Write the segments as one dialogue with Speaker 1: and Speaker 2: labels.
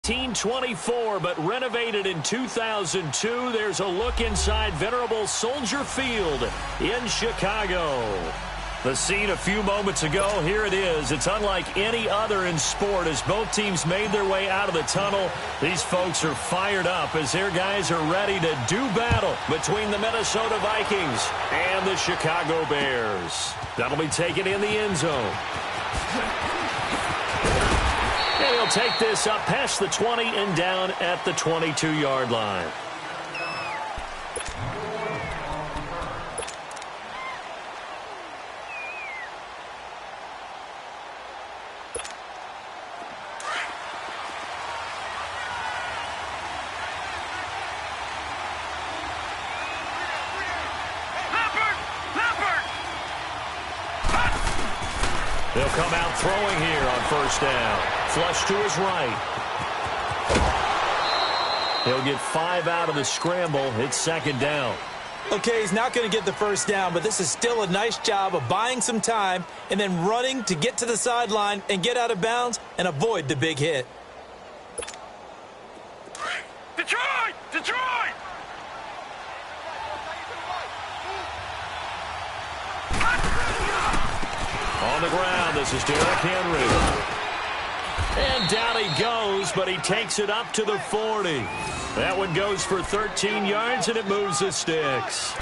Speaker 1: 1924, but renovated in 2002. There's a look inside venerable Soldier Field in Chicago. The scene a few moments ago, here it is. It's unlike any other in sport as both teams made their way out of the tunnel. These folks are fired up as their guys are ready to do battle between the Minnesota Vikings and the Chicago Bears. That'll be taken in the end zone. And he'll take this up past the 20 and down at the 22-yard line. They'll come out throwing here on first down. Flush to his right. He'll get 5 out of the scramble. It's second down.
Speaker 2: Okay, he's not going to get the first down, but this is still a nice job of buying some time and then running to get to the sideline and get out of bounds and avoid the big hit.
Speaker 3: Detroit! Detroit!
Speaker 1: On the ground, this is Derrick Henry. And down he goes, but he takes it up to the 40. That one goes for 13 yards, and it moves the sticks.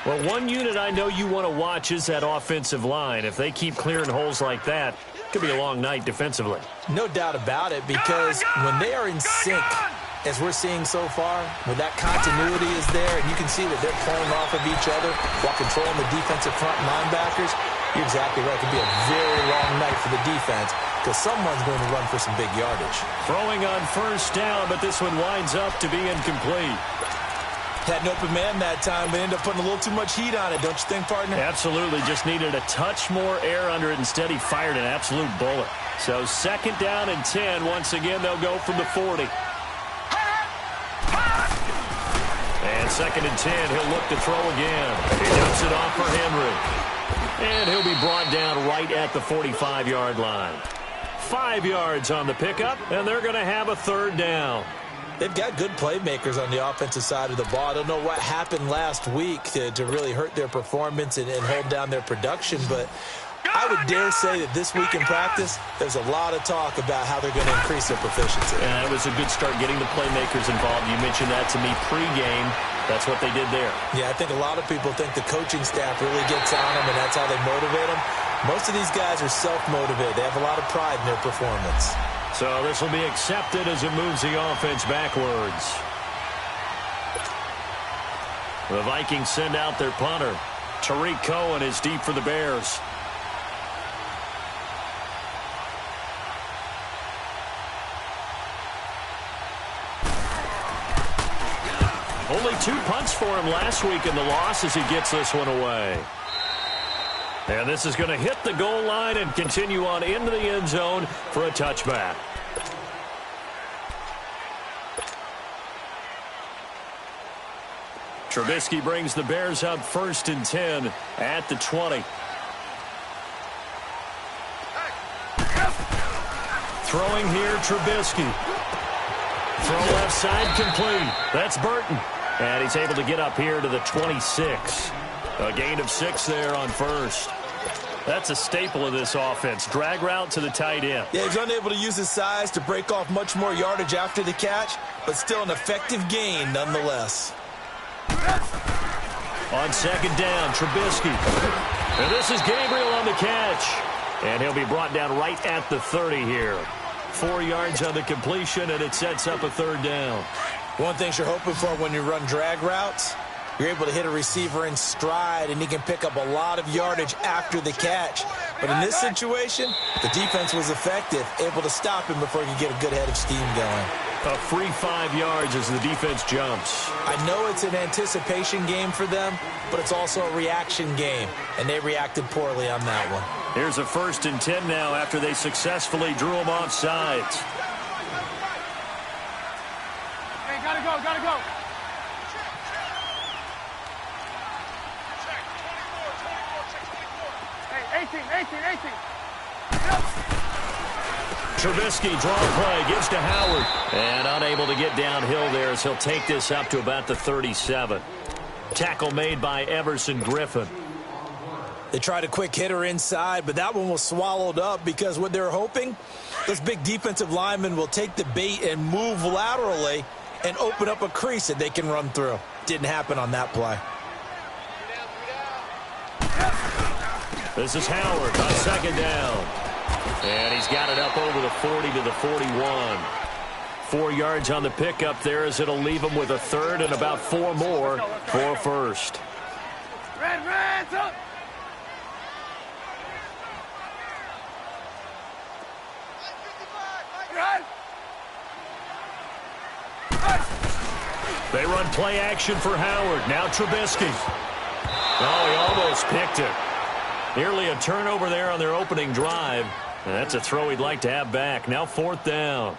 Speaker 1: Well, one unit I know you want to watch is that offensive line. If they keep clearing holes like that, it could be a long night defensively.
Speaker 2: No doubt about it, because when they are in sync, as we're seeing so far, when that continuity is there, and you can see that they're playing off of each other while controlling the defensive front linebackers, you're exactly right. It could be a very long night for the defense because someone's going to run for some big yardage.
Speaker 1: Throwing on first down, but this one winds up to be incomplete.
Speaker 2: Had an open man that time, but ended up putting a little too much heat on it, don't you think, partner?
Speaker 1: Absolutely. Just needed a touch more air under it. Instead, he fired an absolute bullet. So second down and 10. Once again, they'll go from the 40. And second and 10, he'll look to throw again. He dumps it off for Henry. And he'll be brought down right at the 45-yard line. 5 yards on the pickup, and they're going to have a third down.
Speaker 2: They've got good playmakers on the offensive side of the ball. I don't know what happened last week to really hurt their performance and hold down their production, but I would dare say that this week in practice, there's a lot of talk about how they're going to increase their proficiency.
Speaker 1: Yeah, it was a good start getting the playmakers involved. You mentioned that to me pregame. That's what they did there.
Speaker 2: Yeah, I think a lot of people think the coaching staff really gets on them, and that's how they motivate them. Most of these guys are self-motivated. They have a lot of pride in their performance.
Speaker 1: So this will be accepted as it moves the offense backwards. The Vikings send out their punter. Tariq Cohen is deep for the Bears. Only 2 punts for him last week in the loss as he gets this one away. And this is going to hit the goal line and continue on into the end zone for a touchback. Trubisky brings the Bears up first and 10 at the 20. Throwing here, Trubisky. Throw left side complete. That's Burton. And he's able to get up here to the 26. A gain of 6 there on first. That's a staple of this offense. Drag route to the tight end.
Speaker 2: Yeah, he's unable to use his size to break off much more yardage after the catch, but still an effective gain nonetheless.
Speaker 1: On second down, Trubisky. And this is Gabriel on the catch. And he'll be brought down right at the 30 here. 4 yards on the completion, and it sets up a third down.
Speaker 2: One thing you're hoping for when you run drag routes, you're able to hit a receiver in stride, and he can pick up a lot of yardage after the catch. But in this situation, the defense was effective, able to stop him before he could get a good head of steam going.
Speaker 1: A free 5 yards as the defense jumps.
Speaker 2: I know it's an anticipation game for them, but it's also a reaction game, and they reacted poorly on that one.
Speaker 1: Here's a first and 10 now after they successfully drew him off sides.
Speaker 3: Hey, gotta go, gotta go. Hey, 18.
Speaker 1: Trubisky, draw play, gives to Howard. And unable to get downhill there as he'll take this up to about the 37. Tackle made by Everson Griffin.
Speaker 2: They tried a quick hitter inside, but that one was swallowed up because what they're hoping, this big defensive lineman will take the bait and move laterally and open up a crease that they can run through. Didn't happen on that play.
Speaker 1: This is Howard on second down. And he's got it up over the 40 to the 41. 4 yards on the pickup there as it'll leave him with a third and about 4 more for first.
Speaker 3: Reds up!
Speaker 1: They run play action for Howard. Now Trubisky. Oh, he almost picked it. Nearly a turnover there on their opening drive. And that's a throw he'd like to have back. Now 4th down.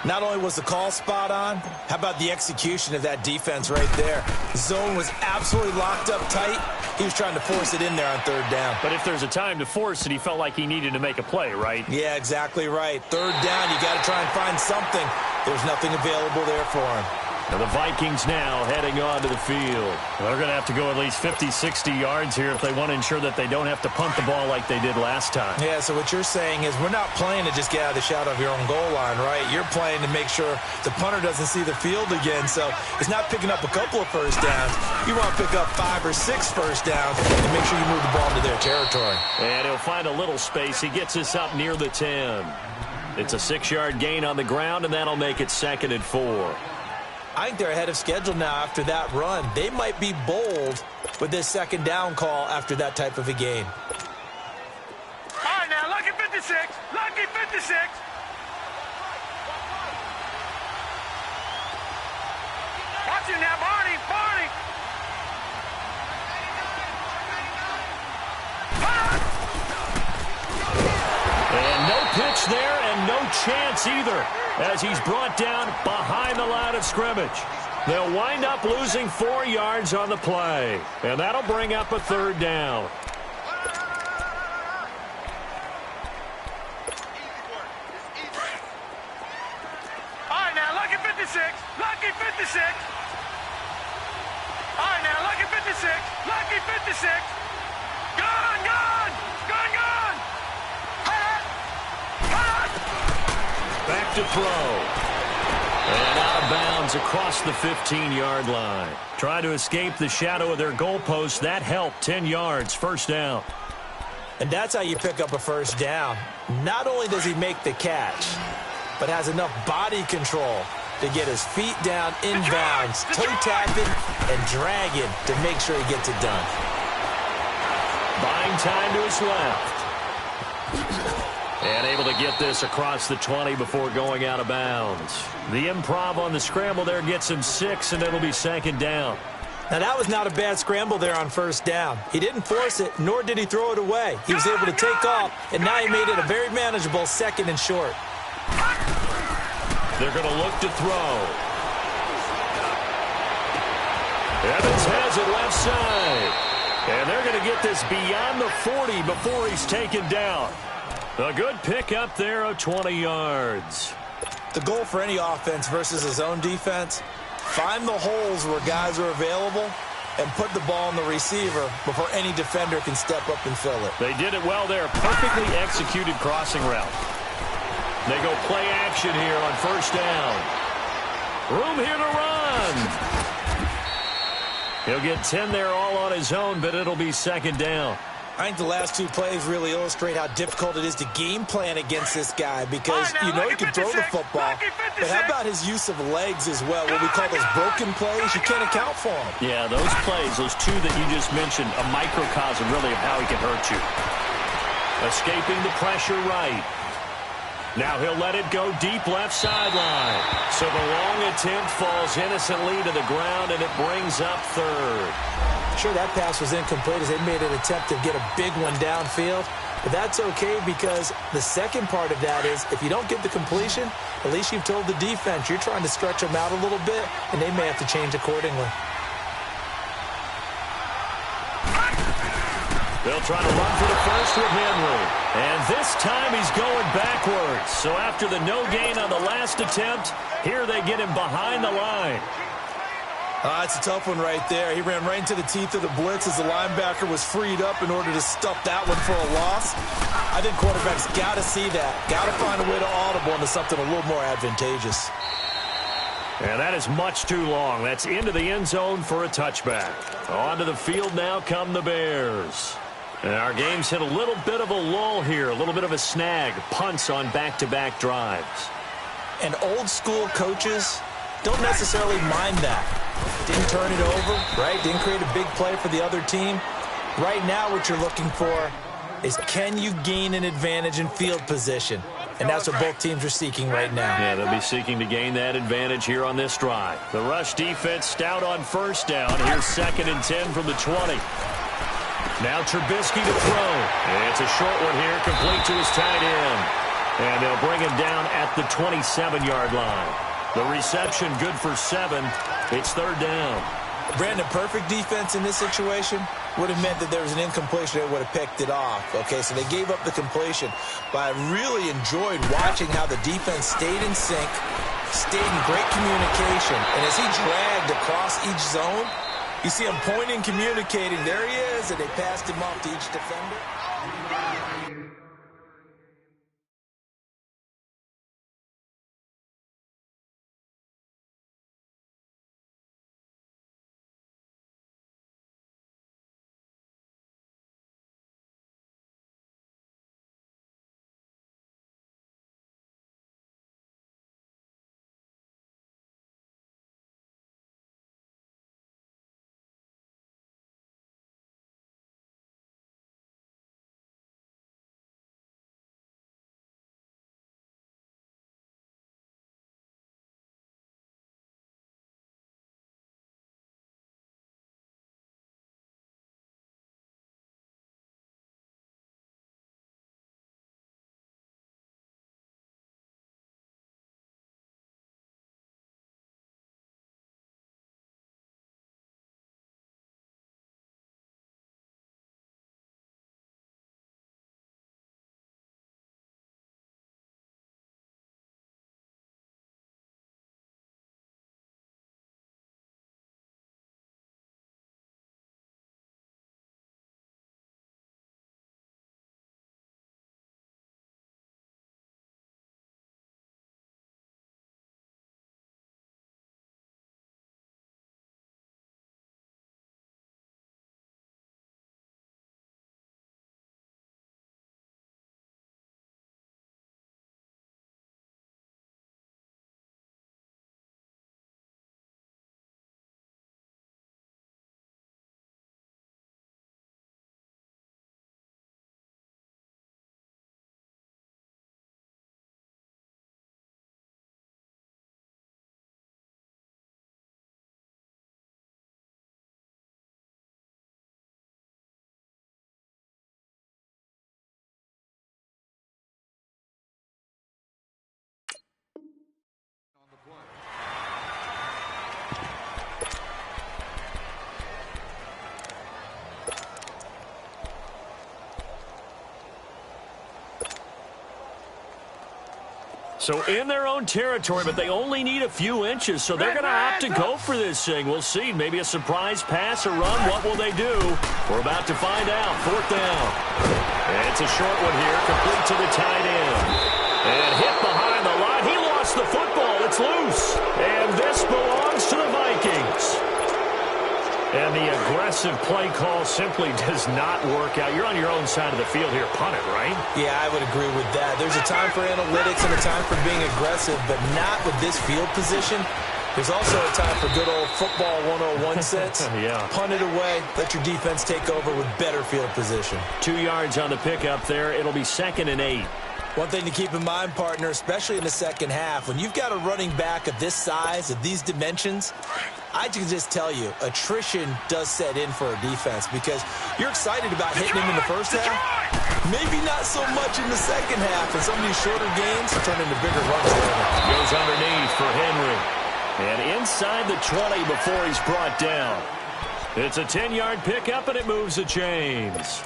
Speaker 2: Not only was the call spot on, how about the execution of that defense right there? The zone was absolutely locked up tight. He was trying to force it in there on 3rd down.
Speaker 1: But if there's a time to force it, he felt like he needed to make a play, right?
Speaker 2: Yeah, exactly right. 3rd down, you got to try and find something. There's nothing available there for him.
Speaker 1: And the Vikings now heading on to the field. They're going to have to go at least 50, 60 yards here if they want to ensure that they don't have to punt the ball like they did last time.
Speaker 2: Yeah, so what you're saying is we're not playing to just get out of the shadow of your own goal line, right? You're playing to make sure the punter doesn't see the field again. So it's not picking up a couple of first downs. You want to pick up 5 or 6 first downs and make sure you move the ball into their territory.
Speaker 1: And he'll find a little space. He gets us up near the 10. It's a 6-yard gain on the ground, and that'll make it 2nd and 4.
Speaker 2: I think they're ahead of schedule now after that run. They might be bold with this 2nd down call after that type of a gain.
Speaker 3: All right, now, lucky 56. Lucky 56. Watch it now, Barney. Barney.
Speaker 1: And no pitch there and no chance either as he's brought down behind the line of scrimmage. They'll wind up losing 4 yards on the play, and that'll bring up a 3rd down.
Speaker 3: All right, now, lucky 56. Lucky 56. All right, now, lucky 56. Lucky 56. Gone, gone. Gone, gone.
Speaker 1: Back to throw. And out of bounds across the 15-yard line. Trying to escape the shadow of their goalpost. That helped. 10 yards. 1st down.
Speaker 2: And that's how you pick up a 1st down. Not only does he make the catch, but has enough body control to get his feet down inbounds, toe tapping and dragging to make sure he gets it done.
Speaker 1: Buying time to his left. And able to get this across the 20 before going out of bounds. The improv on the scramble there gets him 6, and it'll be 2nd down.
Speaker 2: Now, that was not a bad scramble there on 1st down. He didn't force it, nor did he throw it away. He was able to take off, and now he made it a very manageable 2nd and short.
Speaker 1: They're going to look to throw. Evans has it left side. And they're going to get this beyond the 40 before he's taken down. A good pickup there of 20 yards.
Speaker 2: The goal for any offense versus his own defense, find the holes where guys are available and put the ball on the receiver before any defender can step up and fill it.
Speaker 1: They did it well there. Perfectly executed crossing route. They go play action here on 1st down. Room here to run. He'll get 10 there all on his own, but it'll be 2nd down.
Speaker 2: I think the last 2 plays really illustrate how difficult it is to game plan against this guy because you know he can throw the football, but how about his use of legs as well? What we call those broken plays, you can't account for them.
Speaker 1: Yeah, those plays, those 2 that you just mentioned, a microcosm really of how he can hurt you. Escaping the pressure right. Now he'll let it go deep left sideline. So the long attempt falls innocently to the ground, and it brings up 3rd.
Speaker 2: Sure, that pass was incomplete as they made an attempt to get a big one downfield. But that's okay because the second part of that is if you don't get the completion, at least you've told the defense you're trying to stretch them out a little bit, and they may have to change accordingly.
Speaker 1: They'll try to run for the first with Henry. And this time he's going backwards. So after the no gain on the last attempt, here they get him behind the line.
Speaker 2: It's a tough one right there. He ran right into the teeth of the blitz as the linebacker was freed up in order to stuff that one for a loss. I think quarterbacks got to see that. Got to find a way to audible into something a little more advantageous.
Speaker 1: And that is much too long. That's into the end zone for a touchback. Onto the field now come the Bears. And our game's hit a little bit of a lull here, a little bit of a snag. Punts on back-to-back drives.
Speaker 2: And old-school coaches don't necessarily mind that. Didn't turn it over, right? Didn't create a big play for the other team. Right now what you're looking for is can you gain an advantage in field position? And that's what both teams are seeking right now.
Speaker 1: Yeah, they'll be seeking to gain that advantage here on this drive. The rush defense stout on first down. Here's 2nd and 10 from the 20. Now Trubisky to throw. It's a short one here, complete to his tight end. And they'll bring him down at the 27-yard line. The reception good for 7. It's 3rd down.
Speaker 2: Brandon, perfect defense in this situation would have meant that there was an incompletion. They would have picked it off. Okay, so they gave up the completion. But I really enjoyed watching how the defense stayed in sync, stayed in great communication. And as he dragged across each zone, you see him pointing, communicating. There he is, and they passed him off to each defender.
Speaker 1: So in their own territory, but they only need a few inches, so they're going to opt to go for this thing. We'll see. Maybe a surprise pass or run. What will they do? We're about to find out. 4th down. It's a short one here, complete to the tight end. And hit behind the line. He lost the football. It's loose. And this belongs to the Vikings. And the aggressive play call simply does not work out. You're on your own side of the field here. Punt it, right?
Speaker 2: Yeah, I would agree with that. There's a time for analytics and a time for being aggressive, but not with this field position. There's also a time for good old football 101 sense.
Speaker 1: Yeah.
Speaker 2: Punt it away. Let your defense take over with better field position.
Speaker 1: 2 yards on the pickup there. It'll be 2nd and 8.
Speaker 2: One thing to keep in mind, partner, especially in the second half, when you've got a running back of this size, of these dimensions, I can just tell you, attrition does set in for a defense because you're excited about hitting him in the first half. Maybe not so much in the second half, and some of these shorter games turn into bigger runs later.
Speaker 1: Goes underneath for Henry. And inside the 20 before he's brought down. It's a 10-yard pickup, and it moves the chains.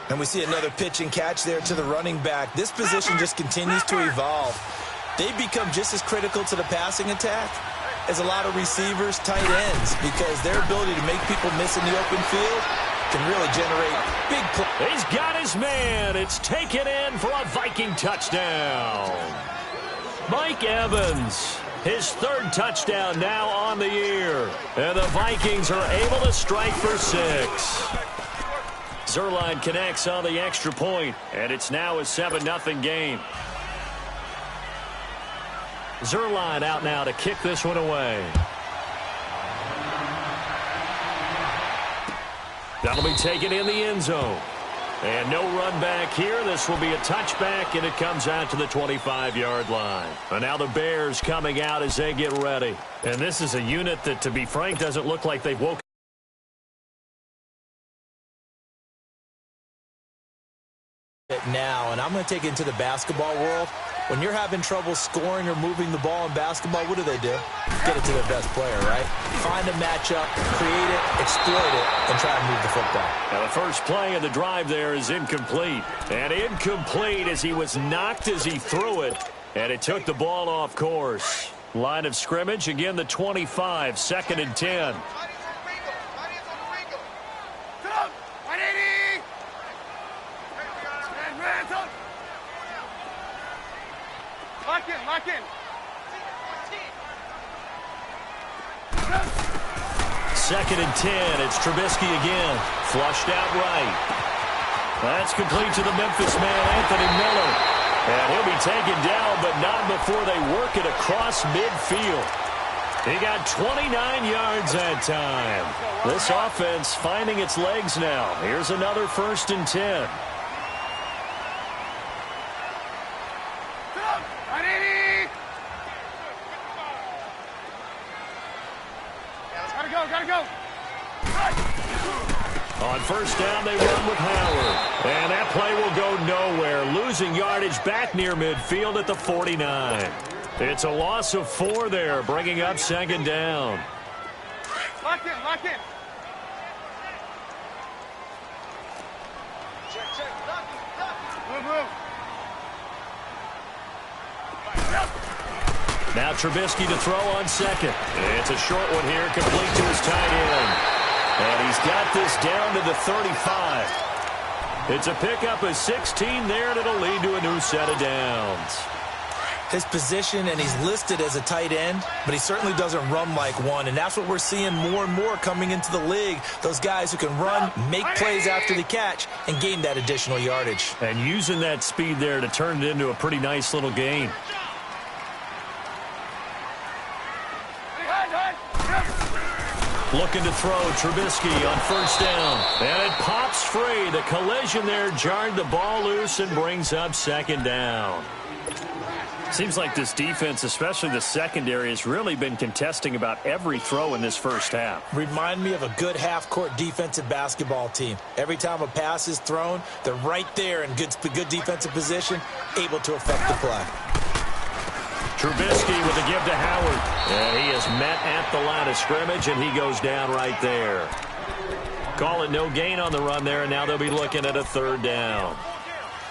Speaker 2: And we see another pitch and catch there to the running back. This position just continues to evolve. They've become just as critical to the passing attack as a lot of receivers, tight ends, because their ability to make people miss in the open field can really generate big plays.
Speaker 1: He's got his man. It's taken in for a Viking touchdown. Mike Evans, his third touchdown now on the year. And the Vikings are able to strike for 6. Zerline connects on the extra point, and it's now a 7-0 game. Zerline out now to kick this one away. That'll be taken in the end zone. And no run back here. This will be a touchback, and it comes out to the 25-yard line. And now the Bears coming out as they get ready. And this is a unit that, to be frank, doesn't look like they've woken
Speaker 2: now, and I'm going to take it into the basketball world. When you're having trouble scoring or moving the ball in basketball, what do? Get it to their best player, right? Find a matchup, create it, exploit it, and try to move the football.
Speaker 1: Now the first play of the drive there is incomplete. And incomplete as he was knocked as he threw it, and it took the ball off course. Line of scrimmage, again the 25, 2nd and 10.
Speaker 3: Lock in.
Speaker 1: 2nd and 10. It's Trubisky again. Flushed out right. That's complete to the Memphis man, Anthony Miller. And he'll be taken down, but not before they work it across midfield. He got 29 yards that time. This offense finding its legs now. Here's another 1st and 10.
Speaker 3: Gotta go.
Speaker 1: On 1st down, they run with Howard. And that play will go nowhere. Losing yardage back near midfield at the 49. It's a loss of 4 there, bringing up 2nd down.
Speaker 3: Lock in. Check. Move.
Speaker 1: Now Trubisky to throw on 2nd. It's a short one here, complete to his tight end. And he's got this down to the 35. It's a pickup of 16 there, and it'll lead to a new set of downs.
Speaker 2: His position, and he's listed as a tight end, but he certainly doesn't run like one, and that's what we're seeing more and more coming into the league. Those guys who can run, make plays after the catch, and gain that additional yardage.
Speaker 1: And using that speed there to turn it into a pretty nice little gain. Looking to throw, Trubisky on 1st down. And it pops free. The collision there jarred the ball loose and brings up 2nd down. Seems like this defense, especially the secondary, has really been contesting about every throw in this first half.
Speaker 2: Remind me of a good half-court defensive basketball team. Every time a pass is thrown, they're right there in good defensive position, able to affect the play.
Speaker 1: Trubisky with a give to Howard. And he is met at the line of scrimmage, and he goes down right there. Call it no gain on the run there, and now they'll be looking at a 3rd down.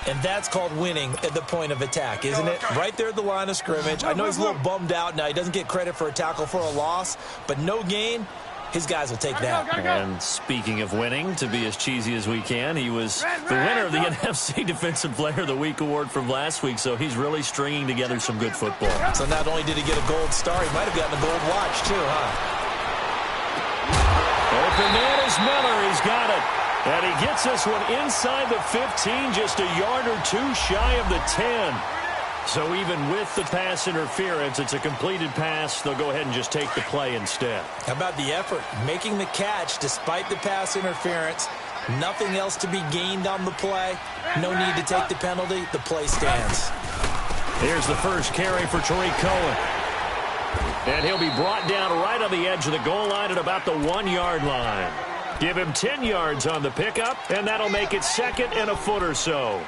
Speaker 2: And that's called winning at the point of attack, isn't it? Right there at the line of scrimmage. I know he's a little bummed out now. He doesn't get credit for a tackle for a loss, but no gain, his guys will take that.
Speaker 1: And speaking of winning, to be as cheesy as we can, he was the winner of the NFC Defensive Player of the Week award from last week, so he's really stringing together some good football.
Speaker 2: So not only did he get a gold star, he might have gotten a gold watch too, huh?
Speaker 1: Open man is Miller. He's got it. And he gets this one inside the 15, just a yard or 2 shy of the 10. So even with the pass interference, it's a completed pass. They'll go ahead and just take the play instead.
Speaker 2: How about the effort? Making the catch despite the pass interference. Nothing else to be gained on the play. No need to take the penalty. The play stands.
Speaker 1: Here's the first carry for Tariq Cohen. And he'll be brought down right on the edge of the goal line at about the 1-yard line. Give him 10 yards on the pickup, and that'll make it 2nd and a foot or so.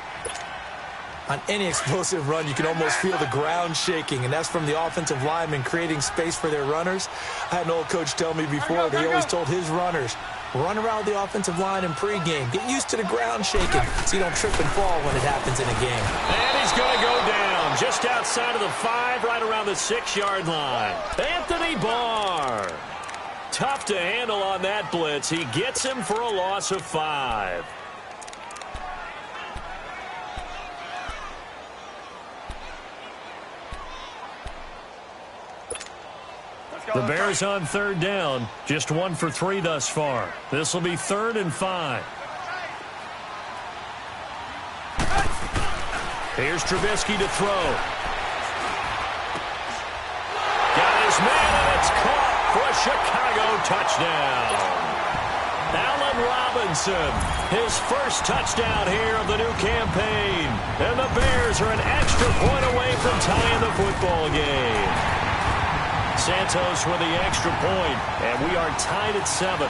Speaker 2: On any explosive run, you can almost feel the ground shaking, and that's from the offensive linemen creating space for their runners. I had an old coach tell me before that he always told his runners, run around the offensive line in pregame. Get used to the ground shaking so you don't trip and fall when it happens in a game.
Speaker 1: And he's going to go down just outside of the 5, right around the 6-yard line. Anthony Barr. Tough to handle on that blitz. He gets him for a loss of 5. The Bears on 3rd down. Just 1 for 3 thus far. This will be 3rd and 5. Here's Trubisky to throw. Got his man, and it's caught for a Chicago touchdown. Allen Robinson, his first touchdown here of the new campaign. And the Bears are an extra point away from tying the football game. Santos with the extra point, and we are tied at 7.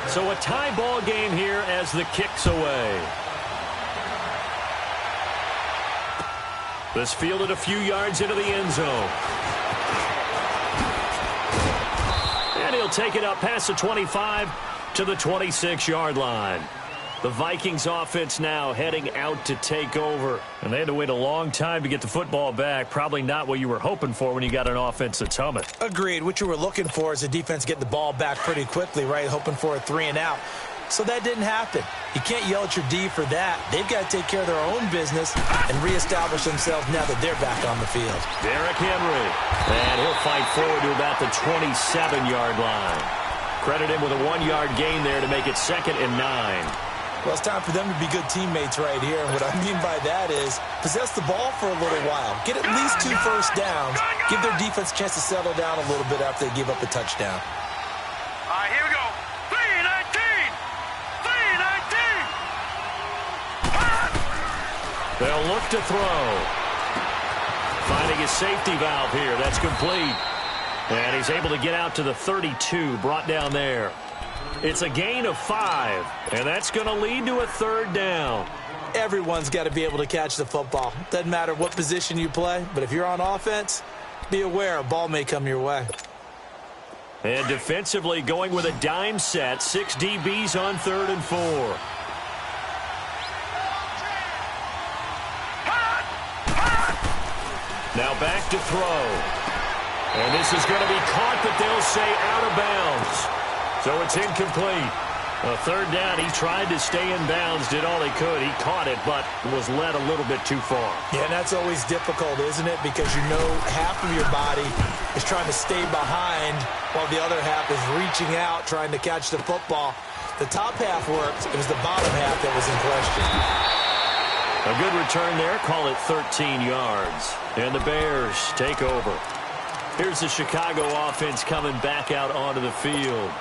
Speaker 1: So a tie ball game here as the kick's away. This fielded a few yards into the end zone. And he'll take it up past the 25 to the 26-yard line. The Vikings offense now heading out to take over. And they had to wait a long time to get the football back. Probably not what you were hoping for when you got an offense that's humming.
Speaker 2: Agreed. What you were looking for is the defense get the ball back pretty quickly, right? Hoping for a 3 and out. So that didn't happen. You can't yell at your D for that. They've got to take care of their own business and reestablish themselves now that they're back on the field.
Speaker 1: Derrick Henry. And he'll fight forward to about the 27-yard line. Credit him with a 1-yard gain there to make it 2nd and 9.
Speaker 2: Well, it's time for them to be good teammates right here. And what I mean by that is possess the ball for a little while. Get at least 2 first downs. Give their defense a chance to settle down a little bit after they give up a touchdown.
Speaker 3: All right, here we go. 3-19. 3-19.
Speaker 1: They'll look to throw. Finding his safety valve here. That's complete. And he's able to get out to the 32. Brought down there. It's a gain of 5, and that's going to lead to a 3rd down.
Speaker 2: Everyone's got to be able to catch the football. Doesn't matter what position you play, but if you're on offense, be aware a ball may come your way.
Speaker 1: And defensively going with a dime set, 6 DBs on 3rd and 4. Now back to throw. And this is going to be caught, but they'll say out of bounds. So it's incomplete. A 3rd down, he tried to stay in bounds, did all he could. He caught it, but was led a little bit too far.
Speaker 2: Yeah, and that's always difficult, isn't it? Because you know half of your body is trying to stay behind while the other half is reaching out, trying to catch the football. The top half worked. It was the bottom half that was in question.
Speaker 1: A good return there. Call it 13 yards. And the Bears take over. Here's the Chicago offense coming back out onto the field.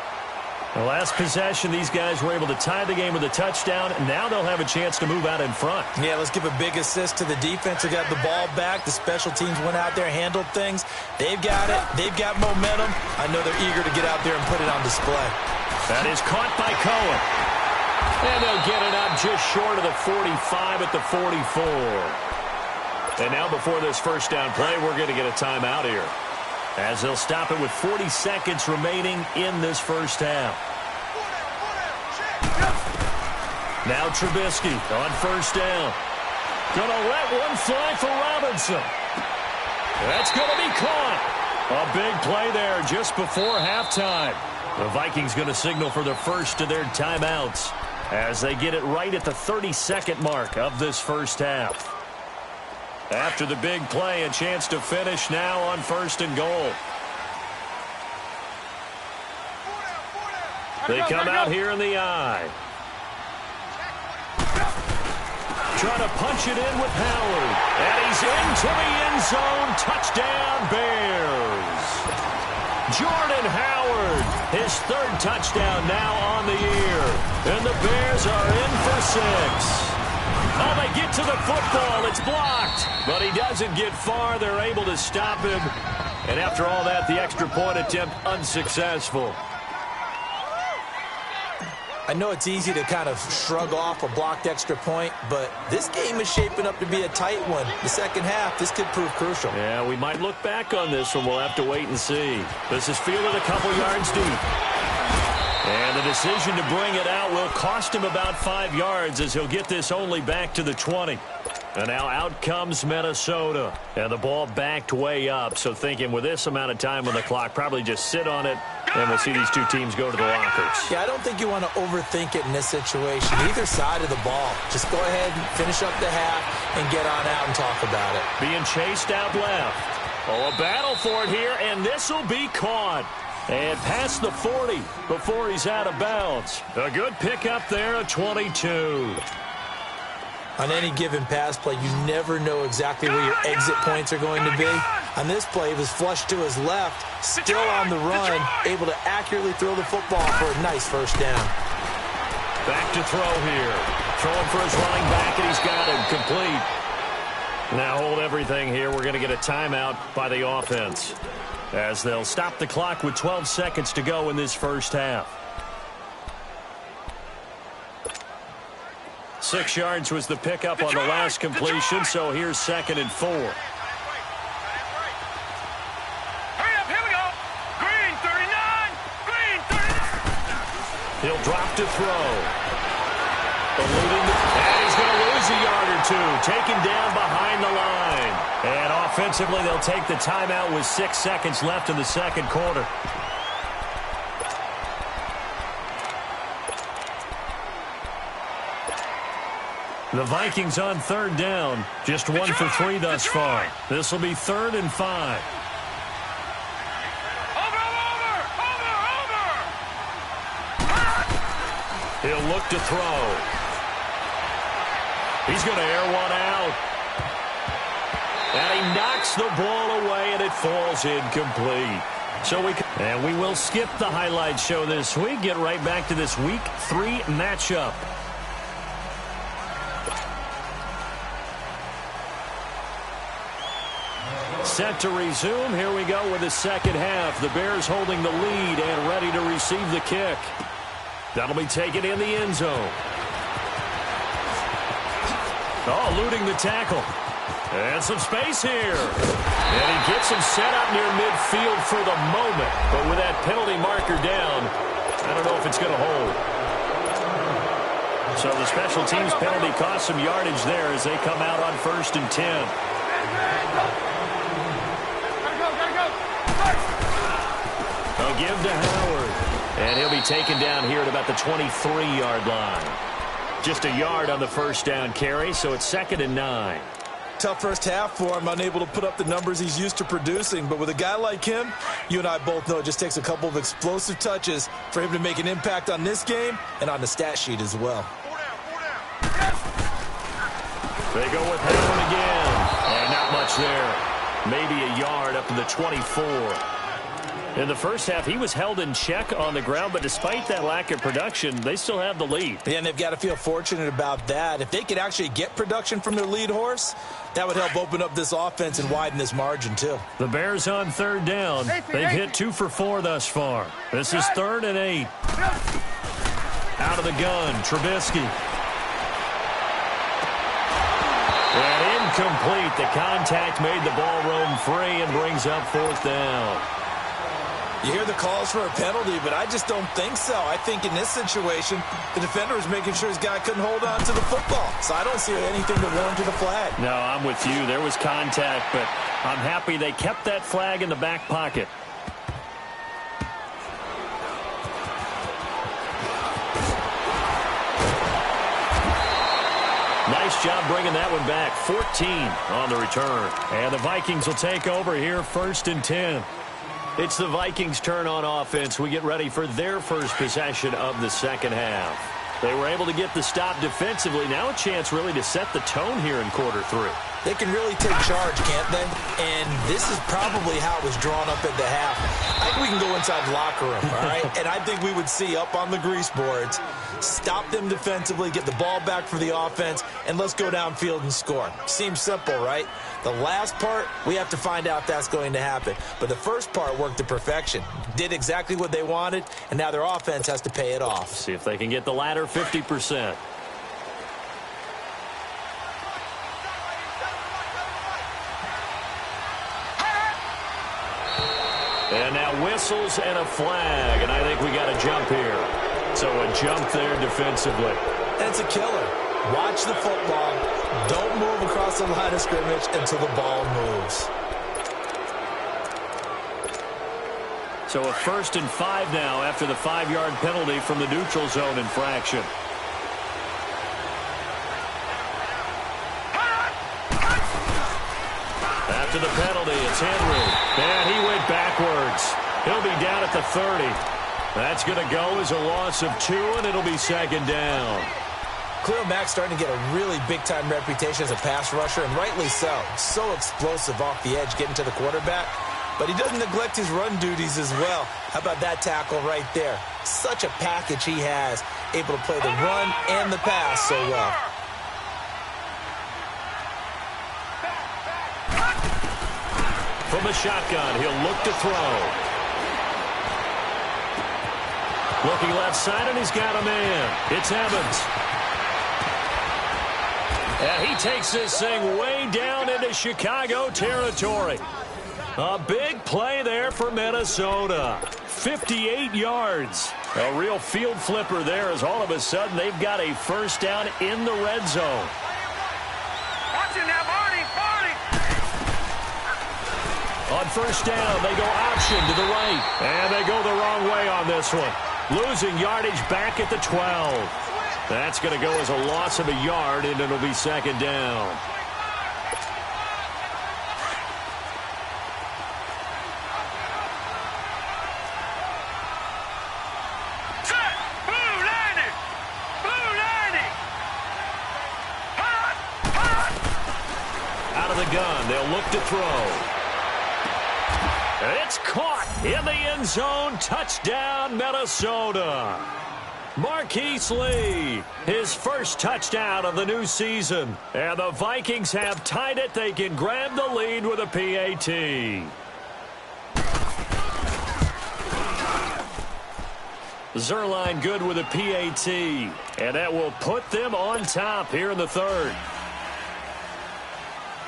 Speaker 1: The last possession, these guys were able to tie the game with a touchdown, and now they'll have a chance to move out in front.
Speaker 2: Yeah, let's give a big assist to the defense who got the ball back. The special teams went out there, handled things. They've got it. They've got momentum. I know they're eager to get out there and put it on display.
Speaker 1: That is caught by Cohen. And they'll get it up just short of the 45 at the 44. And now before this first down play, we're going to get a timeout here, as they'll stop it with 40 seconds remaining in this first half. Now Trubisky on 1st down. Gonna let one fly for Robinson. That's gonna be caught. A big play there just before halftime. The Vikings gonna signal for the first of their timeouts as they get it right at the 32nd mark of this first half. After the big play, a chance to finish now on 1st and goal. They come out here in the eye. Trying to punch it in with Howard. And he's into the end zone. Touchdown, Bears. Jordan Howard, his third touchdown now on the year. And the Bears are in for 6. Oh, they get to the football. It's blocked. But he doesn't get far. They're able to stop him. And after all that, the extra point attempt unsuccessful.
Speaker 2: I know it's easy to kind of shrug off a blocked extra point, but this game is shaping up to be a tight one. The second half, this could prove crucial.
Speaker 1: Yeah, we might look back on this one. We'll have to wait and see. This is fielded a couple yards deep. And the decision to bring it out will cost him about 5 yards as he'll get this only back to the 20. And now out comes Minnesota. And the ball backed way up. So thinking with this amount of time on the clock, probably just sit on it, and we'll see these two teams go to the lockers.
Speaker 2: Yeah, I don't think you want to overthink it in this situation. Either side of the ball. Just go ahead and finish up the half and get on out and talk about it.
Speaker 1: Being chased out left. Oh, a battle for it here, and this will be caught. And past the 40 before he's out of bounds. A good pickup there, a 22.
Speaker 2: On any given pass play, you never know exactly where your exit points are going to be. On this play, he was flushed to his left, still on the run, able to accurately throw the football for a nice first down.
Speaker 1: Back to throw here. Throwing for his running back, and he's got him complete. Now hold everything here. We're going to get a timeout by the offense, as they'll stop the clock with 12 seconds to go in this first half. 6 yards was the pickup on the last completion, so here's 2nd and 4.
Speaker 3: Hurry up, here we go. Green 39, green 39.
Speaker 1: He'll drop to throw. Eluding, and he's going to lose a yard or two. Taken down behind the line. And offensively, they'll take the timeout with 6 seconds left in the second quarter. The Vikings on 3rd down. Just 1 for 3 thus far. This will be 3rd and 5. He'll look to throw. He's going to air one out. And he knocks the ball away, and it falls incomplete. So we will skip the highlight show this week. Get right back to this Week 3 matchup. Set to resume. Here we go with the second half. The Bears holding the lead and ready to receive the kick. That'll be taken in the end zone. Oh, eluding the tackle. And some space here. And he gets him set up near midfield for the moment. But with that penalty marker down, I don't know if it's going to hold. So the special teams penalty cost some yardage there as they come out on 1st and 10. They'll give to Howard. And he'll be taken down here at about the 23-yard line. Just a yard on the first down carry, so it's 2nd and 9.
Speaker 2: Tough first half for him, unable to put up the numbers he's used to producing. But with a guy like him, you and I both know it just takes a couple of explosive touches for him to make an impact on this game and on the stat sheet as well.
Speaker 1: They go with Howard again. And not much there. Maybe a yard up to the 24. In the first half, he was held in check on the ground, but despite that lack of production, they still have the lead.
Speaker 2: Yeah, and they've got to feel fortunate about that. If they could actually get production from their lead horse, that would help open up this offense and widen this margin, too.
Speaker 1: The Bears on 3rd down. They've hit 2 for 4 thus far. This is 3rd and 8. Out of the gun, Trubisky. And incomplete. The contact made the ball roam free and brings up 4th down.
Speaker 2: You hear the calls for a penalty, but I just don't think so. I think in this situation, the defender was making sure his guy couldn't hold on to the football. So I don't see anything to warrant the flag.
Speaker 1: No, I'm with you. There was contact, but I'm happy they kept that flag in the back pocket. Nice job bringing that one back. 14 on the return. And the Vikings will take over here 1st and 10. It's the Vikings' turn on offense. We get ready for their first possession of the second half. They were able to get the stop defensively. Now a chance really to set the tone here in quarter 3.
Speaker 2: They can really take charge, can't they? And this is probably how it was drawn up at the half. I think we can go inside the locker room, all right? And I think we would see up on the grease boards, stop them defensively, get the ball back for the offense, and let's go downfield and score. Seems simple, right? The last part, we have to find out if that's going to happen. But the first part worked to perfection. Did exactly what they wanted, and now their offense has to pay it off.
Speaker 1: See if they can get the latter 50%. And now whistles and a flag, and I think we got a jump here. So a jump there defensively.
Speaker 2: And it's a killer. Watch the football. Don't move across the line of scrimmage until the ball moves.
Speaker 1: So a 1st and 5 now after the 5-yard penalty from the neutral zone infraction. After the penalty, it's Henry. And he went backwards. He'll be down at the 30. That's going to go as a loss of 2, and it'll be 2nd down.
Speaker 2: Khalil Mack's starting to get a really big-time reputation as a pass rusher, and rightly so. So explosive off the edge, getting to the quarterback. But he doesn't neglect his run duties as well. How about that tackle right there? Such a package he has, able to play the run and the pass so well.
Speaker 1: From the shotgun, he'll look to throw. Looking left side, and he's got a man. It's Evans. And he takes this thing way down into Chicago territory. A big play there for Minnesota. 58 yards. A real field flipper there as all of a sudden they've got a 1st down in the red zone.
Speaker 3: Watching that, Barney.
Speaker 1: On 1st down, they go option to the right. And they go the wrong way on this one. Losing yardage back at the 12. That's going to go as a loss of a yard, and it'll be 2nd down.
Speaker 3: Set. Blue landing. Blue landing. Hot.
Speaker 1: Out of the gun, they'll look to throw. It's caught in the end zone. Touchdown, Minnesota. Marquise Lee, his 1st touchdown of the new season. And the Vikings have tied it. They can grab the lead with a PAT. Zerline good with a PAT. And that will put them on top here in the 3rd.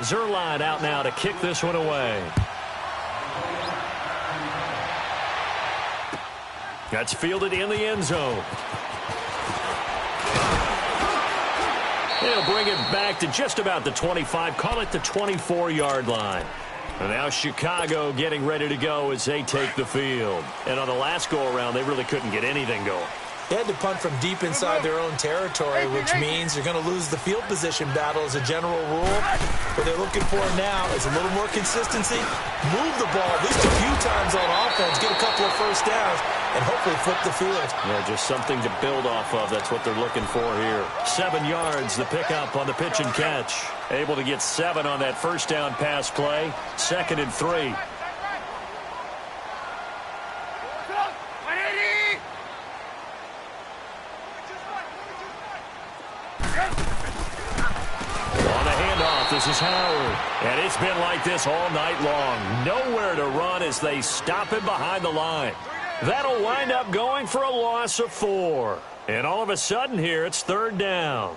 Speaker 1: Zerline out now to kick this one away. That's fielded in the end zone. They'll bring it back to just about the 25. Call it the 24-yard line. And now Chicago getting ready to go as they take the field. And on the last go-around, they really couldn't get anything going.
Speaker 2: They had to punt from deep inside their own territory, which means they're going to lose the field position battle as a general rule. What they're looking for now is a little more consistency, move the ball at least a few times on offense, get a couple of 1st downs, and hopefully flip the field.
Speaker 1: Yeah, just something to build off of. That's what they're looking for here. 7 yards, the pickup on the pitch and catch. Able to get 7 on that 1st down pass play. 2nd and 3. This is Howard, and it's been like this all night long. Nowhere to run as they stop him behind the line. That'll wind up going for a loss of 4. And all of a sudden here, it's 3rd down.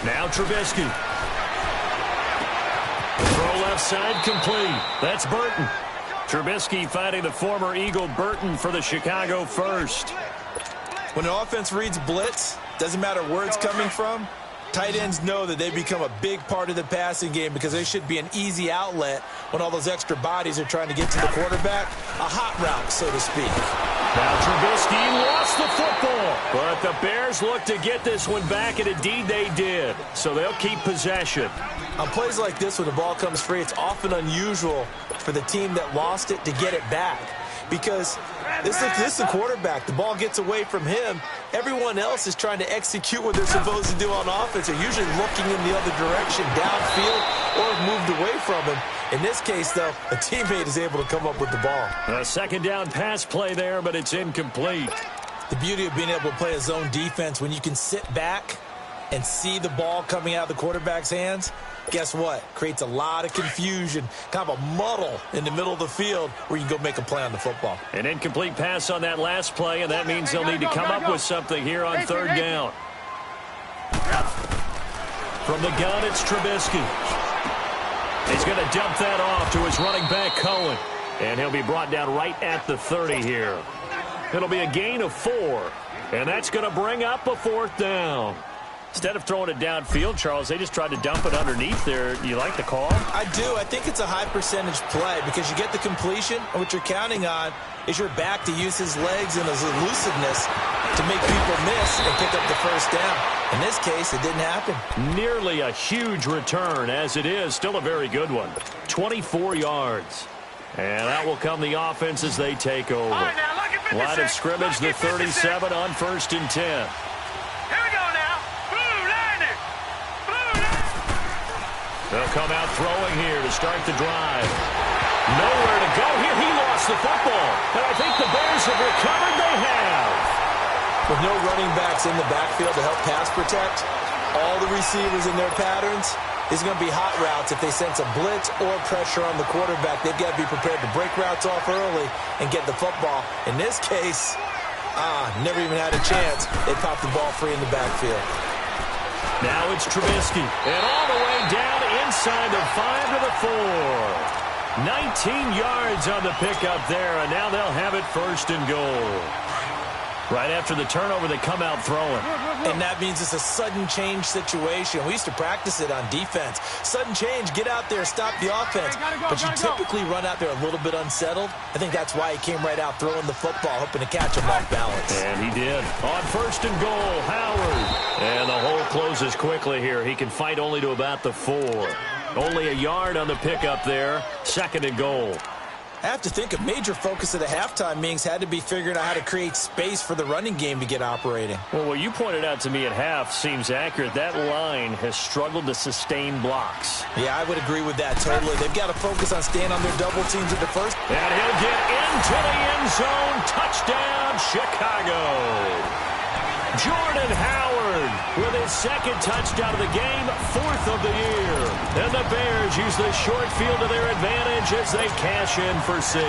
Speaker 1: Now Trubisky. Throw left side complete. That's Burton. Trubisky finding the former Eagle Burton for the Chicago 1st.
Speaker 2: When an offense reads blitz, doesn't matter where it's coming from, tight ends know that they become a big part of the passing game because they should be an easy outlet when all those extra bodies are trying to get to the quarterback. A hot route, so to speak.
Speaker 1: Now Trubisky lost the football, but the Bears look to get this one back, and indeed they did. So they'll keep possession.
Speaker 2: On plays like this, when the ball comes free, it's often unusual for the team that lost it to get it back. Because this is the quarterback. The ball gets away from him. Everyone else is trying to execute what they're supposed to do on offense. They're usually looking in the other direction, downfield, or moved away from him. In this case, though, a teammate is able to come up with the ball.
Speaker 1: A second down pass play there, but it's incomplete.
Speaker 2: The beauty of being able to play a zone defense, when you can sit back and see the ball coming out of the quarterback's hands, guess what? Creates a lot of confusion, kind of a muddle in the middle of the field where you can go make a play on the football.
Speaker 1: An incomplete pass on that last play, and that means they'll need to come up with something here on third down. From the gun, it's Trubisky. He's going to dump that off to his running back, Cohen. And he'll be brought down right at the 30 here. It'll be a gain of 4. And that's going to bring up a fourth down. Instead of throwing it downfield, Charles, they just tried to dump it underneath there. You like the call?
Speaker 2: I do. I think it's a high percentage play because you get the completion, and what you're counting on is your back to use his legs and his elusiveness to make people miss and pick up the first down. In this case, it didn't happen.
Speaker 1: Nearly a huge return, as it is. Still a very good one. 24 yards. And out will come the offense as they take over.
Speaker 3: All right, now,
Speaker 1: line of scrimmage, the 37 on 1st and 10.
Speaker 3: Here we go now. Blue line it. Blue line.
Speaker 1: They'll come out throwing here to start the drive. Nowhere to go here. He lost the football. And I think the Bears have recovered. They have.
Speaker 2: With no running backs in the backfield to help pass protect, all the receivers in their patterns, is going to be hot routes if they sense a blitz or pressure on the quarterback. They've got to be prepared to break routes off early and get the football. In this case, never even had a chance. They popped the ball free in the backfield.
Speaker 1: Now it's Trubisky. And all the way down inside the 5 to the 4. 19 yards on the pickup there, and now they'll have it 1st and goal. Right after the turnover, they come out throwing.
Speaker 2: And that means it's a sudden change situation. We used to practice it on defense. Sudden change, get out there, stop the offense. But you typically run out there a little bit unsettled. I think that's why he came right out throwing the football, hoping to catch him off balance.
Speaker 1: And he did. On 1st and goal, Howard. And the hole closes quickly here. He can fight only to about the 4. Only a yard on the pickup there. 2nd and goal.
Speaker 2: I have to think a major focus of the halftime meetings had to be figuring out how to create space for the running game to get operating.
Speaker 1: Well, what you pointed out to me at half seems accurate. That line has struggled to sustain blocks.
Speaker 2: Yeah, I would agree with that totally. They've got to focus on staying on their double teams at the first.
Speaker 1: And he'll get into the end zone. Touchdown, Chicago. Jordan Howard with his 2nd touchdown of the game, 4th of the year. And the Bears use the short field to their advantage as they cash in for 6.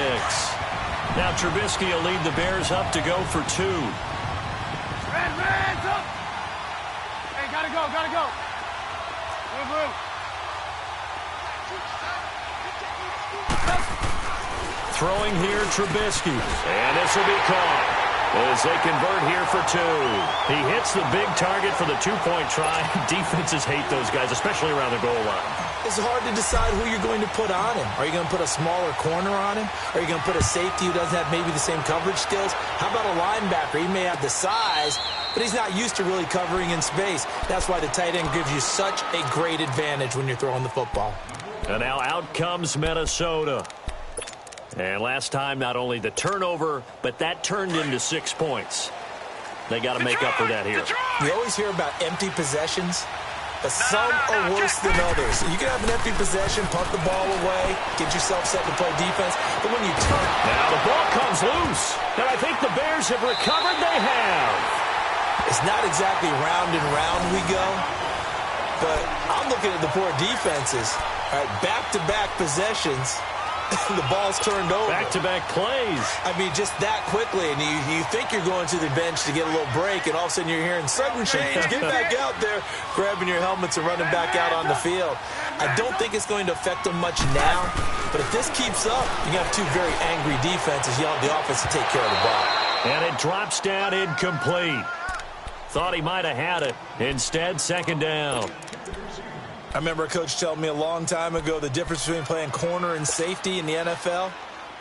Speaker 1: Now Trubisky will lead the Bears up to go for 2.
Speaker 3: Reds up. Hey, gotta go, gotta go. Blue.
Speaker 1: Throwing here, Trubisky. And this will be caught as they convert here for 2. He hits the big target for the 2-point try. Defenses hate those guys, especially around the goal line.
Speaker 2: It's hard to decide who you're going to put on him. Are you going to put a smaller corner on him? Are you going to put a safety who doesn't have maybe the same coverage skills? How about a linebacker? He may have the size, but he's not used to really covering in space. That's why the tight end gives you such a great advantage when you're throwing the football.
Speaker 1: And now out comes Minnesota. And last time, not only the turnover, but that turned into 6 points. They got to make up for that here.
Speaker 2: You always hear about empty possessions, but some are worse than others. You can have an empty possession, punt the ball away, get yourself set to play defense, but when you turn...
Speaker 1: Now the ball comes loose, and I think the Bears have recovered. They have.
Speaker 2: It's not exactly round and round we go, but I'm looking at the poor defenses. All right, back-to-back possessions. The ball's turned over.
Speaker 1: Back-to-back plays.
Speaker 2: I mean, just that quickly, and you think you're going to the bench to get a little break, and all of a sudden you're hearing sudden change. Get back out there, grabbing your helmets and running back out on the field. I don't think it's going to affect them much now, but if this keeps up, you're going to have 2 very angry defenses yelling at the offense to take care of the ball.
Speaker 1: And it drops down incomplete. Thought he might have had it. Instead, 2nd down.
Speaker 2: I remember a coach telling me a long time ago the difference between playing corner and safety in the NFL.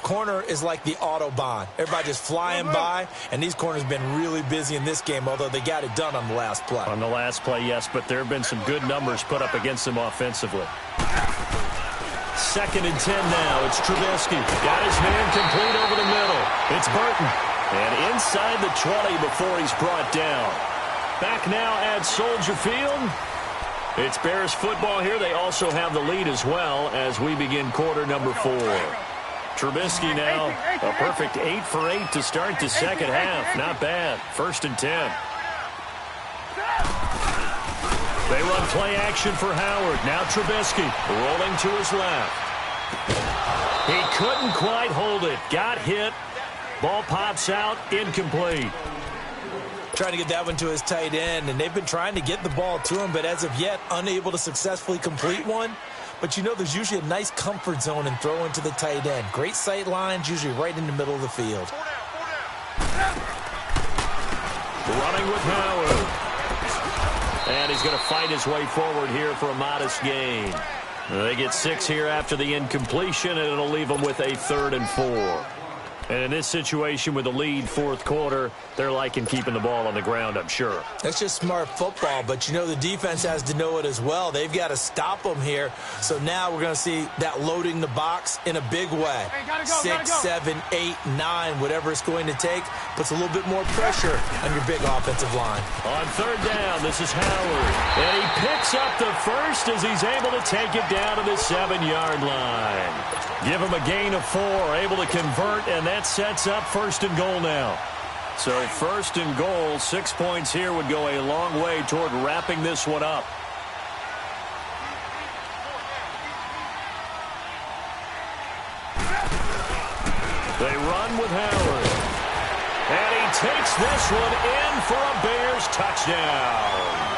Speaker 2: Corner is like the Autobahn. Everybody just flying by, and these corners have been really busy in this game, although they got it done on the last play.
Speaker 1: On the last play, yes, but there have been some good numbers put up against them offensively. 2nd and 10 now. It's Trubisky. Got his man complete over the middle. It's Burton. And inside the 20 before he's brought down. Back now at Soldier Field. It's Bears football here. They also have the lead as well as we begin quarter number 4. Trubisky now, a perfect 8 for 8 to start the second half. Not bad. 1st and 10. They run play action for Howard. Now Trubisky rolling to his left. He couldn't quite hold it. Got hit. Ball pops out. Incomplete.
Speaker 2: Trying to get that one to his tight end, and they've been trying to get the ball to him, but as of yet, unable to successfully complete one. But you know there's usually a nice comfort zone in throwing to the tight end. Great sight lines, usually right in the middle of the field.
Speaker 1: Running with Howard. And he's going to fight his way forward here for a modest gain. They get 6 here after the incompletion, and it'll leave them with a 3rd and 4. And in this situation with the lead 4th quarter, they're liking keeping the ball on the ground, I'm sure.
Speaker 2: That's just smart football, but you know the defense has to know it as well. They've got to stop them here. So now we're going to see that loading the box in a big way.
Speaker 3: Hey,
Speaker 2: 6, 7, 8, 9, whatever it's going to take, puts a little bit more pressure on your big offensive line.
Speaker 1: On 3rd down, this is Howard. And he picks up the first as he's able to take it down to the 7-yard line. Give him a gain of 4, able to convert, and that sets up 1st and goal now. So 1st and goal, 6 points here would go a long way toward wrapping this one up. They run with Howard. And he takes this one in for a Bears touchdown.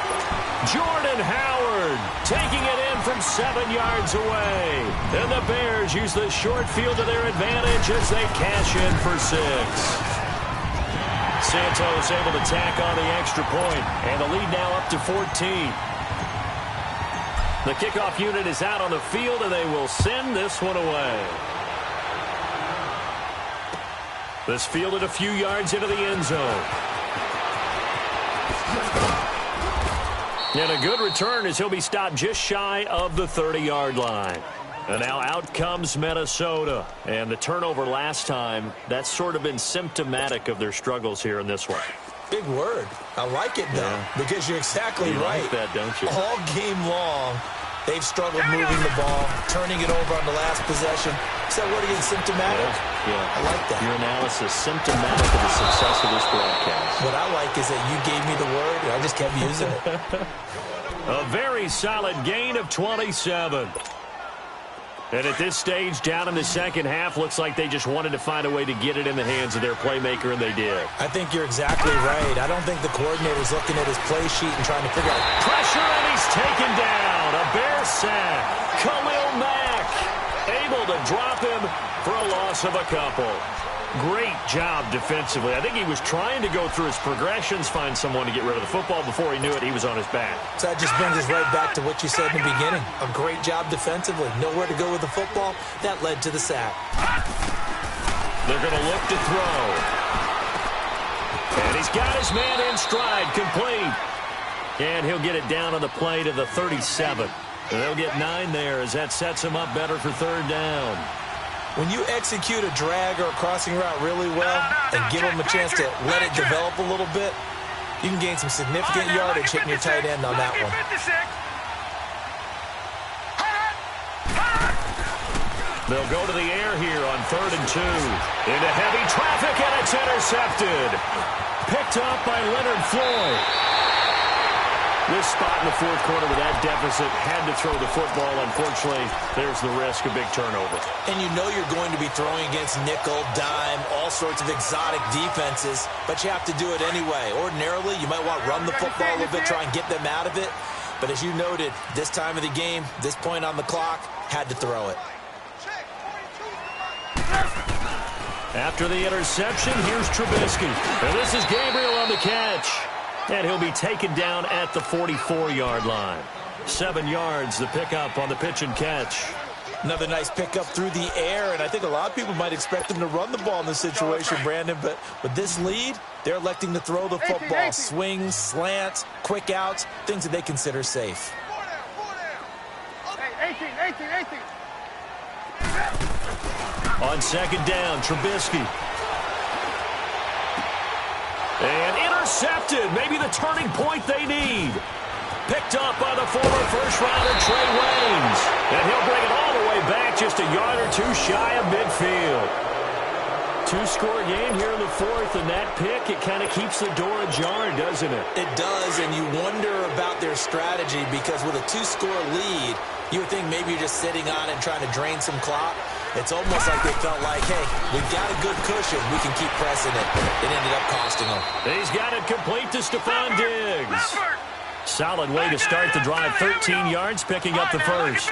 Speaker 1: Jordan Howard taking it in from 7 yards away. And the Bears use the short field to their advantage as they cash in for 6. Santos able to tack on the extra point, and the lead now up to 14. The kickoff unit is out on the field, and they will send this one away. This fielded a few yards into the end zone. And a good return as he'll be stopped just shy of the 30-yard line. And now out comes Minnesota. And the turnover last time, that's sort of been symptomatic of their struggles here in this one.
Speaker 2: Big word. I like it, though, because you're exactly right.
Speaker 1: You like that, don't you?
Speaker 2: All game long, they've struggled moving the ball, turning it over on the last possession. Is that what again, symptomatic?
Speaker 1: Yeah.
Speaker 2: I like that.
Speaker 1: Your analysis, symptomatic of the success of this broadcast.
Speaker 2: What I like is that you gave me the word, and I just kept using it.
Speaker 1: A very solid gain of 27. And at this stage, down in the second half, looks like they just wanted to find a way to get it in the hands of their playmaker, and they did.
Speaker 2: I think you're exactly right. I don't think the coordinator's looking at his play sheet and trying to figure out.
Speaker 1: Pressure, and he's taken down. A Bear sack. Khalil Mack able to drop him for a loss of a couple. Great job defensively. I think he was trying to go through his progressions, find someone to get rid of the football. Before he knew it, he was on his back.
Speaker 2: So that just brings us right back to what you said in the beginning. A great job defensively. Nowhere to go with the football. That led to the sack.
Speaker 1: They're going to look to throw. And he's got his man in stride, complete. And he'll get it down on the play to the 37. And they'll get 9 there as that sets him up better for 3rd down.
Speaker 2: When you execute a drag or a crossing route really well and give them a chance to let it develop a little bit, you can gain some significant yardage hitting your tight end on that one.
Speaker 1: They'll go to the air here on 3rd and 2. Into heavy traffic, and it's intercepted. Picked up by Leonard Floyd. This spot in the 4th quarter with that deficit, had to throw the football. Unfortunately, there's the risk of big turnover.
Speaker 2: And you know you're going to be throwing against nickel, dime, all sorts of exotic defenses, but you have to do it anyway. Ordinarily, you might want to run the football a little bit, try and get them out of it. But as you noted, this time of the game, this point on the clock, had to throw it.
Speaker 1: After the interception, here's Trubisky. And this is Gabriel on the catch. And he'll be taken down at the 44-yard line. 7 yards, the pickup on the pitch and catch.
Speaker 2: Another nice pickup through the air, and I think a lot of people might expect them to run the ball in this situation, Brandon, but with this lead, they're electing to throw the football. Swings, slants, quick outs, things that they consider safe.
Speaker 3: 18.
Speaker 1: On second down, Trubisky. And intercepted, maybe the turning point they need. Picked up by the former first-rounder Trey Waynes. And he'll bring it all the way back just a yard or two shy of midfield. Two-score game here in the fourth, and that pick, it kind of keeps the door ajar, doesn't it?
Speaker 2: It does, and you wonder about their strategy because with a two-score lead, you would think maybe you're just sitting on it and trying to drain some clock. It's almost like they felt like, hey, we've got a good cushion. We can keep pressing it. It ended up costing them.
Speaker 1: He's got it complete to Stephon Diggs. Solid way to start the drive. 13 yards, picking up the first.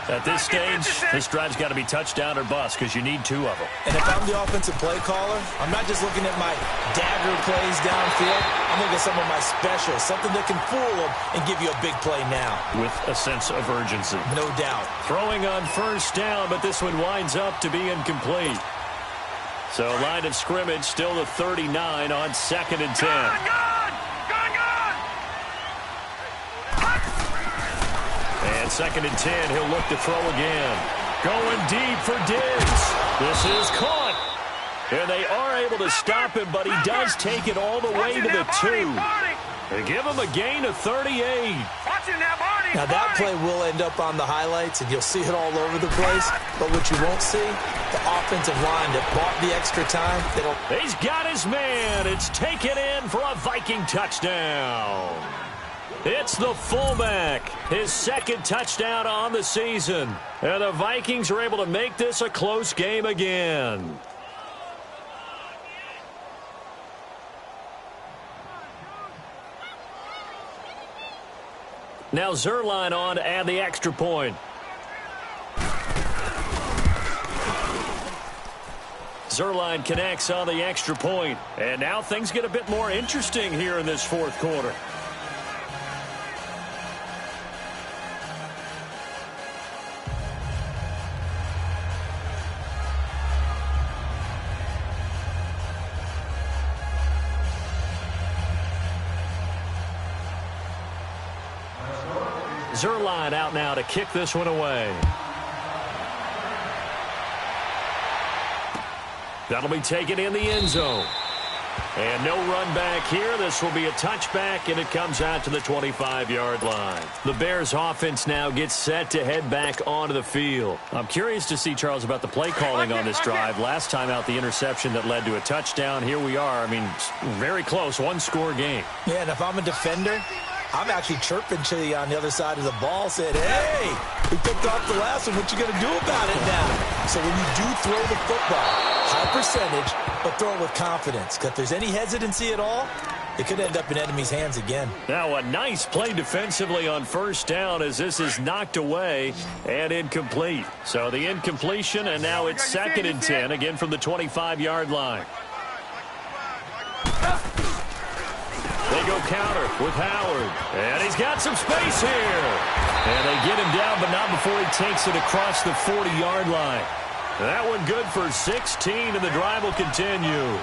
Speaker 1: At this stage, this drive's got to be touchdown or bust because you need two of them.
Speaker 2: And if I'm the offensive play caller, I'm not just looking at my dagger plays downfield. I'm looking at some of my specials, something that can fool them and give you a big play now.
Speaker 1: With a sense of urgency.
Speaker 2: No doubt.
Speaker 1: Throwing on first down, but this one winds up to be incomplete. So line of scrimmage still the 39 on 2nd and 10. And 2nd and 10, he'll look to throw again. Going deep for Diggs. This is caught. And they are able to stop him, but he does take it all the way to the 2. They give him a gain of 38.
Speaker 2: Now that play will end up on the highlights, and you'll see it all over the place. But what you won't see, the offensive line that bought the extra time.
Speaker 1: He's got his man. It's taken in for a Viking touchdown. It's the fullback, his 2nd touchdown on the season. And the Vikings are able to make this a close game again. Now Zerline on to add the extra point. Zerline connects on the extra point. And now things get a bit more interesting here in this fourth quarter. Zerline out now to kick this one away. That'll be taken in the end zone. And no run back here. This will be a touchback, and it comes out to the 25-yard line. The Bears offense now gets set to head back onto the field. I'm curious to see, Charles, about the play calling on this drive. Last time out, the interception that led to a touchdown. Here we are. I mean, very close, one-score game.
Speaker 2: Yeah, and if I'm a defender, I'm actually chirping to you on the other side of the ball, said, hey, we picked off the last one. What you going to do about it now? So when you do throw the football, high percentage, but throw it with confidence. Because if there's any hesitancy at all, it could end up in enemy's hands again.
Speaker 1: Now a nice play defensively on first down as this is knocked away and incomplete. So the incompletion, and now it's 2nd and 10, again from the 25-yard line. They go counter with Howard. And he's got some space here. And they get him down, but not before he takes it across the 40-yard line. That one good for 16, and the drive will continue.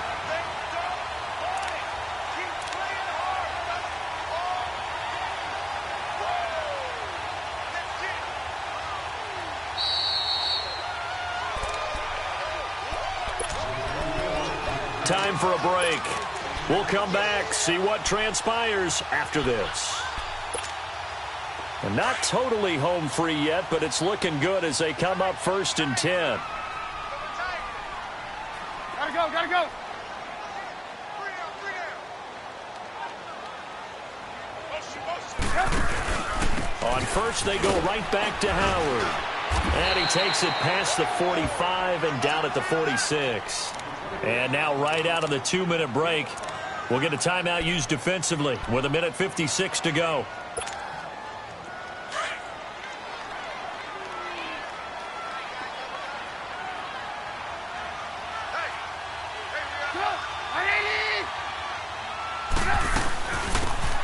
Speaker 1: Time for a break. We'll come back, see what transpires after this. And not totally home free yet, but it's looking good as they come up 1st and 10.
Speaker 3: Gotta go.
Speaker 1: On first, they go right back to Howard. And he takes it past the 45 and down at the 46. And now right out of the 2-minute break, we'll get a timeout used defensively with 1:56 to go.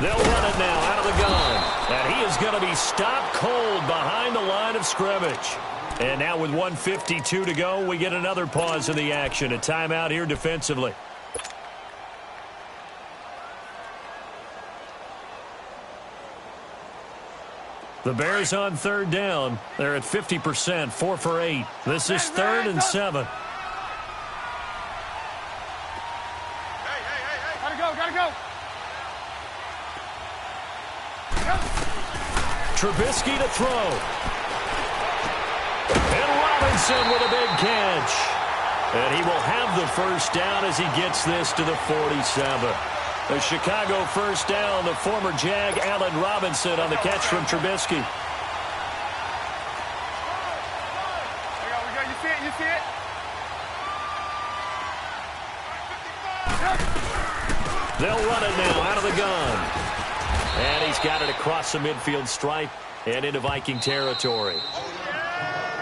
Speaker 1: They'll run it now out of the gun. And he is going to be stopped cold behind the line of scrimmage. And now with 1:52 to go, we get another pause in the action. A timeout here defensively. The Bears on third down. They're at 50%, 4 for 8. This is 3rd and 7.
Speaker 3: Gotta go.
Speaker 1: Trubisky to throw. And Robinson with a big catch. And he will have the first down as he gets this to the 47. The Chicago first down, the former Jag Allen Robinson on the catch from Trubisky.
Speaker 3: We go. You see it?
Speaker 1: They'll run it now out of the gun. And he's got it across the midfield stripe and into Viking territory.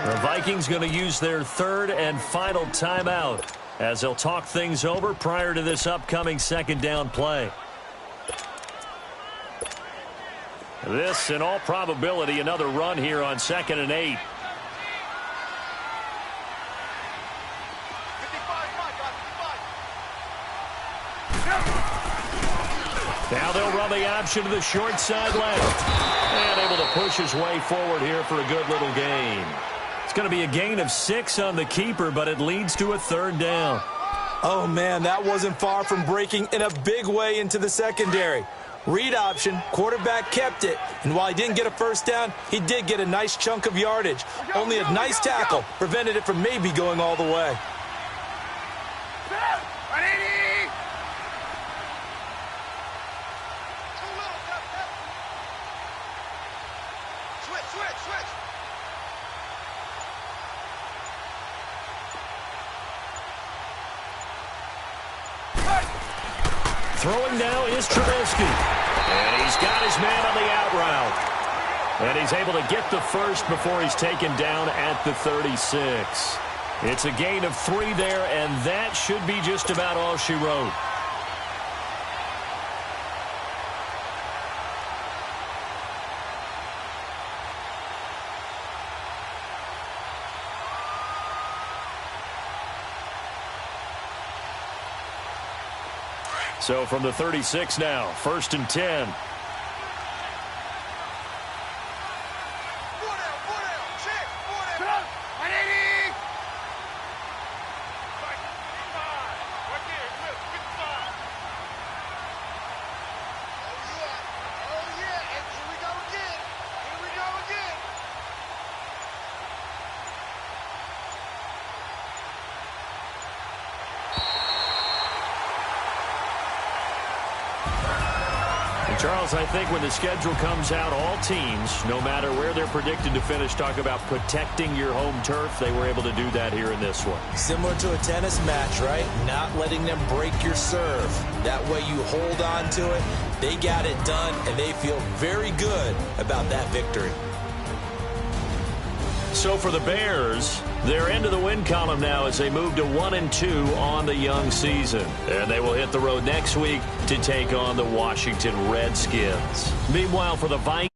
Speaker 1: The Vikings going to use their 3rd and final timeout as they'll talk things over prior to this upcoming 2nd down play. This, in all probability, another run here on 2nd and 8. Now they'll run the option to the short side left. And able to push his way forward here for a good little gain. It's going to be a gain of 6 on the keeper, but it leads to a 3rd down.
Speaker 2: Oh, man, that wasn't far from breaking in a big way into the secondary. Read option, quarterback kept it, and while he didn't get a first down, he did get a nice chunk of yardage. Only a nice tackle prevented it from maybe going all the way.
Speaker 1: Throwing now is Trubisky. And he's got his man on the out route. And he's able to get the first before he's taken down at the 36. It's a gain of 3 there, and that should be just about all she wrote. So from the 36 now, 1st and 10. Charles, I think when the schedule comes out, all teams, no matter where they're predicted to finish, talk about protecting your home turf. They were able to do that here in this one.
Speaker 2: Similar to a tennis match, right? Not letting them break your serve. That way you hold on to it. They got it done, and they feel very good about that victory.
Speaker 1: So for the Bears, they're into the win column now as they move to 1-2 on the young season. And they will hit the road next week to take on the Washington Redskins. Meanwhile, for the Vikings,